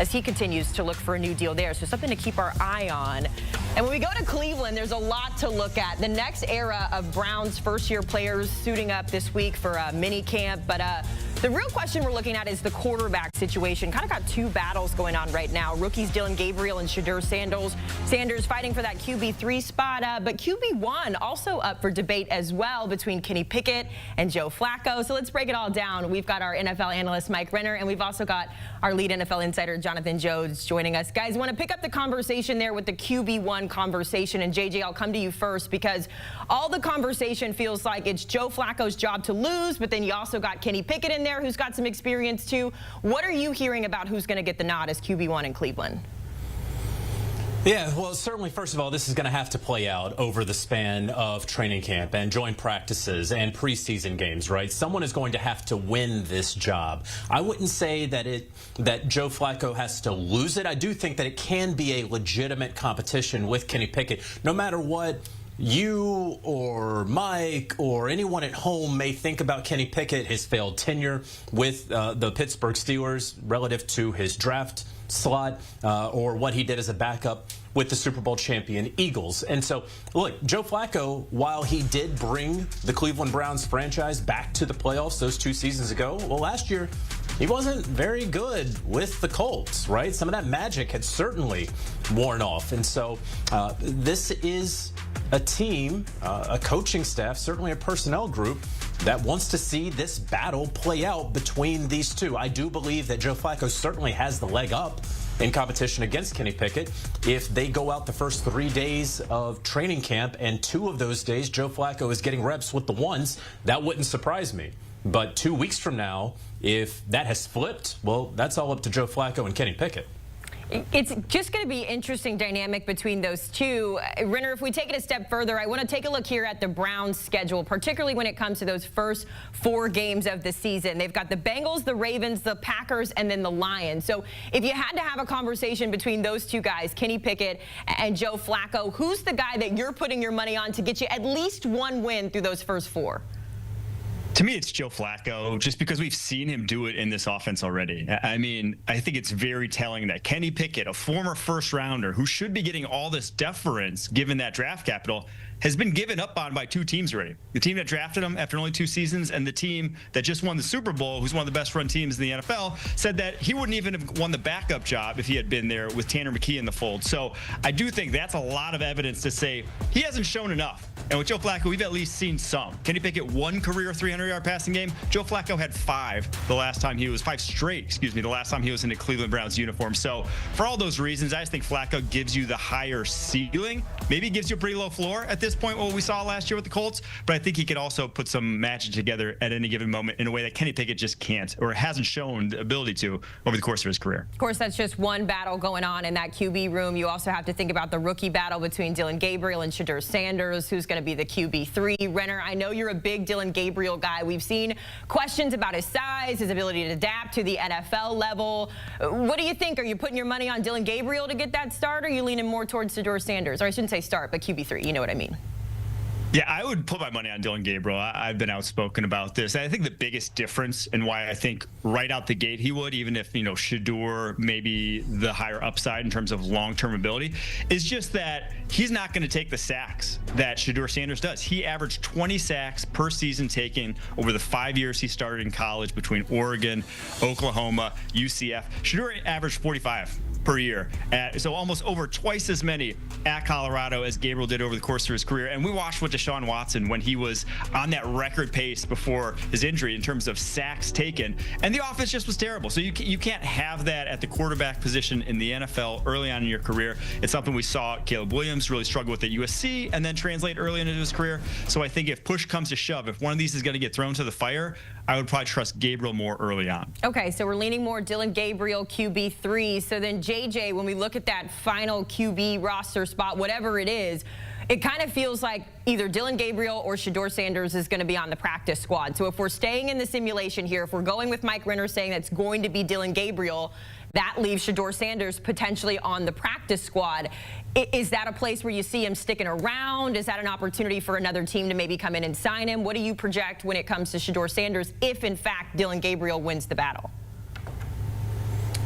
as he continues to look for a new deal there. So something to keep our eye on. And when we go to Cleveland, there's a lot to look at. The next era of Browns first-year players suiting up this week for a mini camp. But the real question we're looking at is the quarterback situation. Kind of got two battles going on right now. Rookies Dillon Gabriel and Shedeur Sanders fighting for that QB3 spot. But QB1 also up for debate as well between Kenny Pickett and Joe Flacco. So let's break it all down. We've got our NFL analyst, Mike Renner, and we've also got our lead NFL insider, Jonathan Jones, joining us. Guys, want to pick up the conversation there with the QB1 conversation. And JJ, I'll come to you first because all the conversation feels like it's Joe Flacco's job to lose, but then you also got Kenny Pickett in there who's got some experience too. What are you hearing about who's going to get the nod as QB1 in Cleveland? Yeah, well, certainly, first of all, this is going to have to play out over the span of training camp and joint practices and preseason games, right? Someone is going to have to win this job. I wouldn't say that Joe Flacco has to lose it. I do think that it can be a legitimate competition with Kenny Pickett, no matter what you or Mike or anyone at home may think about Kenny Pickett, his failed tenure with the Pittsburgh Steelers relative to his draft slot or what he did as a backup with the Super Bowl champion Eagles. And so, look, Joe Flacco, while he did bring the Cleveland Browns franchise back to the playoffs those 2 seasons ago, well, last year he wasn't very good with the Colts, right? Some of that magic had certainly worn off. And so this is a team, a coaching staff, certainly a personnel group that wants to see this battle play out between these two. I do believe that Joe Flacco certainly has the leg up in competition against Kenny Pickett. If they go out the first 3 days of training camp and 2 of those days Joe Flacco is getting reps with the ones, that wouldn't surprise me. But 2 weeks from now, if that has flipped, well, that's all up to Joe Flacco and Kenny Pickett. It's just going to be interesting dynamic between those two. Renner, if we take it a step further, I want to take a look here at the Browns' schedule, particularly when it comes to those first 4 games of the season. They've got the Bengals, the Ravens, the Packers, and then the Lions. So if you had to have a conversation between those two guys, Kenny Pickett and Joe Flacco, who's the guy that you're putting your money on to get you at least 1 win through those first 4? To me, it's Joe Flacco, just because we've seen him do it in this offense already. I mean, I think it's very telling that Kenny Pickett, a former first-rounder who should be getting all this deference given that draft capital, has been given up on by 2 teams already. The team that drafted him after only 2 seasons and the team that just won the Super Bowl, who's one of the best-run teams in the NFL, said that he wouldn't even have won the backup job if he had been there with Tanner McKee in the fold. So I do think that's a lot of evidence to say he hasn't shown enough. And with Joe Flacco, we've at least seen some. Kenny Pickett, 1 career 300-yard passing game. Joe Flacco had 5 the last time he was 5 straight, excuse me, the last time he was in a Cleveland Browns uniform. So for all those reasons, I just think Flacco gives you the higher ceiling. Maybe gives you a pretty low floor at this point, what we saw last year with the Colts. But I think he could also put some magic together at any given moment in a way that Kenny Pickett just can't or hasn't shown the ability to over the course of his career. Of course, that's just one battle going on in that QB room. You also have to think about the rookie battle between Dillon Gabriel and Shedeur Sanders, who's going to be the QB3. Renner, I know you're a big Dillon Gabriel guy. We've seen questions about his size, his ability to adapt to the NFL level. What do you think? Are you putting your money on Dillon Gabriel to get that start, or are you leaning more towards Shedeur Sanders? Or I shouldn't say start, but QB3. You know what I mean. Yeah, I would put my money on Dillon Gabriel. I've been outspoken about this. I think the biggest difference and why I think right out the gate he would, even if, you know, Shedeur maybe the higher upside in terms of long-term ability, is just that he's not going to take the sacks that Shedeur Sanders does. He averaged 20 sacks per season taken over the 5 years he started in college between Oregon, Oklahoma, UCF. Shedeur averaged 45 per year. So almost over twice as many at Colorado as Gabriel did over the course of his career. And we watched what Deshun Watson when he was on that record pace before his injury in terms of sacks taken. And the offense just was terrible. So you can't have that at the quarterback position in the NFL early on in your career. It's something we saw Caleb Williams really struggle with at USC and then translate early into his career. So I think if push comes to shove, if one of these is going to get thrown to the fire, I would probably trust Gabriel more early on. Okay, so we're leaning more Dillon Gabriel, QB3. So then, JJ, when we look at that final QB roster spot, whatever it is, it kind of feels like either Dillon Gabriel or Shedeur Sanders is going to be on the practice squad. So if we're staying in the simulation here, if we're going with Mike Renner saying that's going to be Dillon Gabriel, that leaves Shedeur Sanders potentially on the practice squad. Is that a place where you see him sticking around? Is that an opportunity for another team to maybe come in and sign him? What do you project when it comes to Shedeur Sanders if, in fact, Dillon Gabriel wins the battle?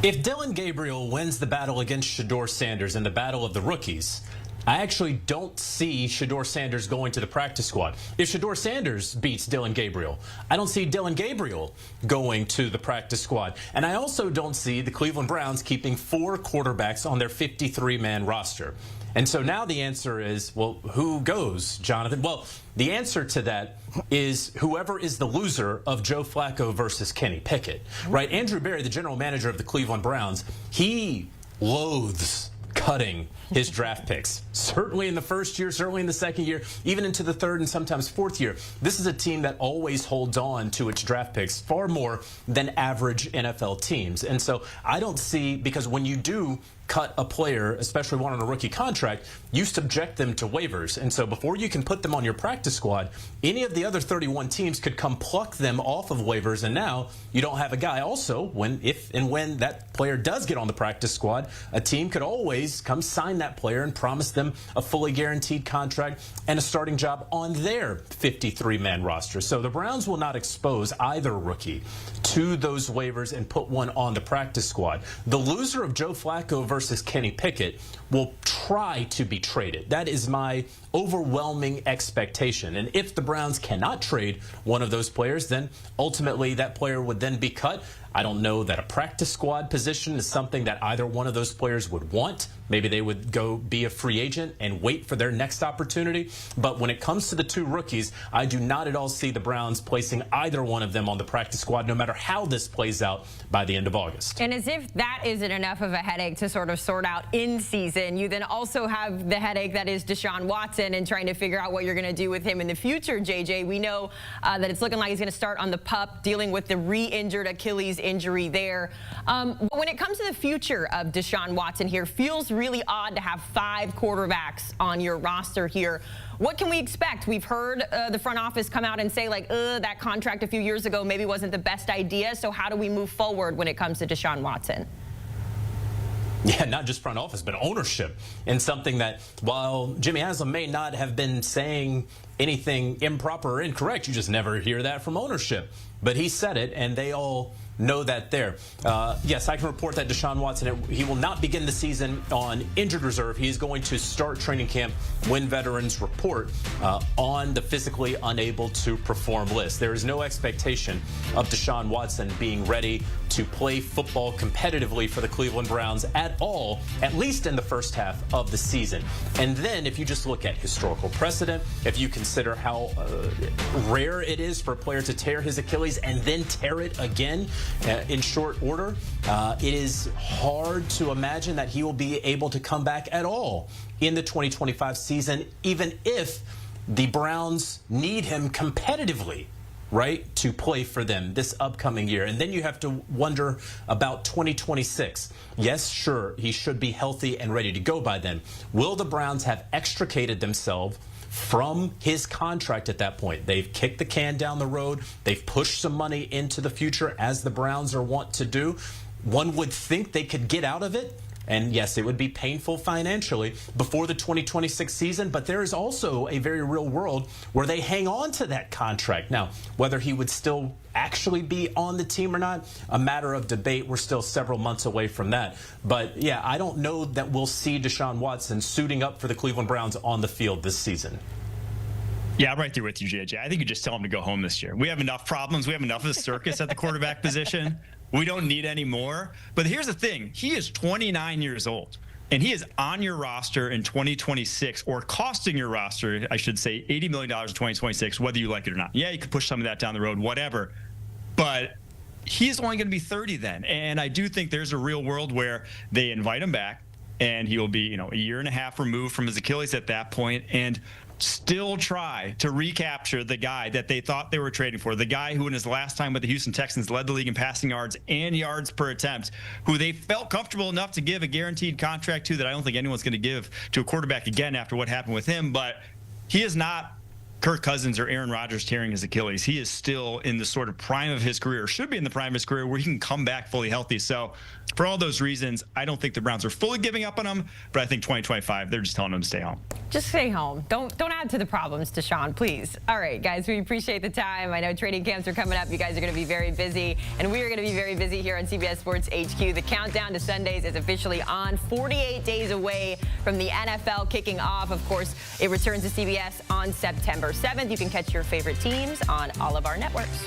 If Dillon Gabriel wins the battle against Shedeur Sanders in the battle of the rookies, I actually don't see Shedeur Sanders going to the practice squad. If Shedeur Sanders beats Dillon Gabriel, I don't see Dillon Gabriel going to the practice squad. And I also don't see the Cleveland Browns keeping 4 quarterbacks on their 53-man roster. And so now the answer is, well, who goes, Jonathan? Well, the answer to that is whoever is the loser of Joe Flacco versus Kenny Pickett, right? Andrew Berry, the general manager of the Cleveland Browns, he loathes cutting his draft picks. Certainly in the first year, certainly in the second year, even into the third and sometimes fourth year. This is a team that always holds on to its draft picks far more than average NFL teams. And so I don't see, because when you do cut a player, especially one on a rookie contract, you subject them to waivers. And so before you can put them on your practice squad, any of the other 31 teams could come pluck them off of waivers, and now you don't have a guy. Also, if and when that player does get on the practice squad, a team could always come sign that player and promise them a fully guaranteed contract and a starting job on their 53-man roster. So the Browns will not expose either rookie to those waivers and put one on the practice squad. The loser of Joe Flacco versus Kenny Pickett will try to be traded. That is my overwhelming expectation. And if the Browns cannot trade one of those players, then ultimately that player would then be cut. I don't know that a practice squad position is something that either one of those players would want. Maybe they would go be a free agent and wait for their next opportunity. But when it comes to the 2 rookies, I do not at all see the Browns placing either one of them on the practice squad, no matter how this plays out by the end of August. And as if that isn't enough of a headache to sort of sort out in season, you then also have the headache that is Deshun Watson and trying to figure out what you're going to do with him in the future, JJ. We know that it's looking like he's going to start on the PUP, dealing with the re-injured Achilles injury there. But when it comes to the future of Deshun Watson here, feels really odd to have 5 quarterbacks on your roster here. What can we expect? We've heard the front office come out and say, like, that contract a few years ago maybe wasn't the best idea. So how do we move forward when it comes to Deshun Watson? Yeah, not just front office, but ownership. And something that, while Jimmy Haslam may not have been saying anything improper or incorrect, you just never hear that from ownership. But he said it, and they all know that there. Yes, I can report that Deshun Watson, he will not begin the season on injured reserve. He is going to start training camp when veterans report on the physically unable to perform list. There is no expectation of Deshun Watson being ready to play football competitively for the Cleveland Browns at all, at least in the first half of the season. And then if you just look at historical precedent, if you consider how rare it is for a player to tear his Achilles and then tear it again in short order, it is hard to imagine that he will be able to come back at all in the 2025 season, even if the Browns need him competitively, right, to play for them this upcoming year. And then you have to wonder about 2026. Yes, sure, he should be healthy and ready to go by then. Will the Browns have extricated themselves from his contract at that point? They've kicked the can down the road. They've pushed some money into the future, as the Browns are wont to do. One would think they could get out of it. And yes, it would be painful financially before the 2026 season, but there is also a very real world where they hang on to that contract. Now, whether he would still actually be on the team or not, a matter of debate. We're still several months away from that. But yeah, I don't know that we'll see Deshun Watson suiting up for the Cleveland Browns on the field this season. Yeah, I'm right there with you, JJ. I think you just tell him to go home this year. We have enough problems. We have enough of the circus at the quarterback position. We don't need any more. But here's the thing. He is 29 years old, and he is on your roster in 2026, or costing your roster, I should say, $80 million in 2026, whether you like it or not. Yeah, you could push some of that down the road, whatever. But he's only going to be 30 then. And I do think there's a real world where they invite him back, and he'll be, a year and a half removed from his Achilles at that point, and still try to recapture the guy that they thought they were trading for, the guy who in his last time with the Houston Texans led the league in passing yards and yards per attempt, who they felt comfortable enough to give a guaranteed contract to that I don't think anyone's going to give to a quarterback again after what happened with him. But he is not Kirk Cousins or Aaron Rodgers tearing his Achilles. He is still in the sort of prime of his career, should be in the prime of his career, where he can come back fully healthy. So for all those reasons, I don't think the Browns are fully giving up on him, but I think 2025, they're just telling him to stay home. Just stay home. Don't add to the problems, Deshun, please. All right, guys, we appreciate the time. I know training camps are coming up. You guys are going to be very busy, and we are going to be very busy here on CBS Sports HQ. The countdown to Sundays is officially on. 48 days away from the NFL kicking off. Of course, it returns to CBS on September 7th. You can catch your favorite teams on all of our networks.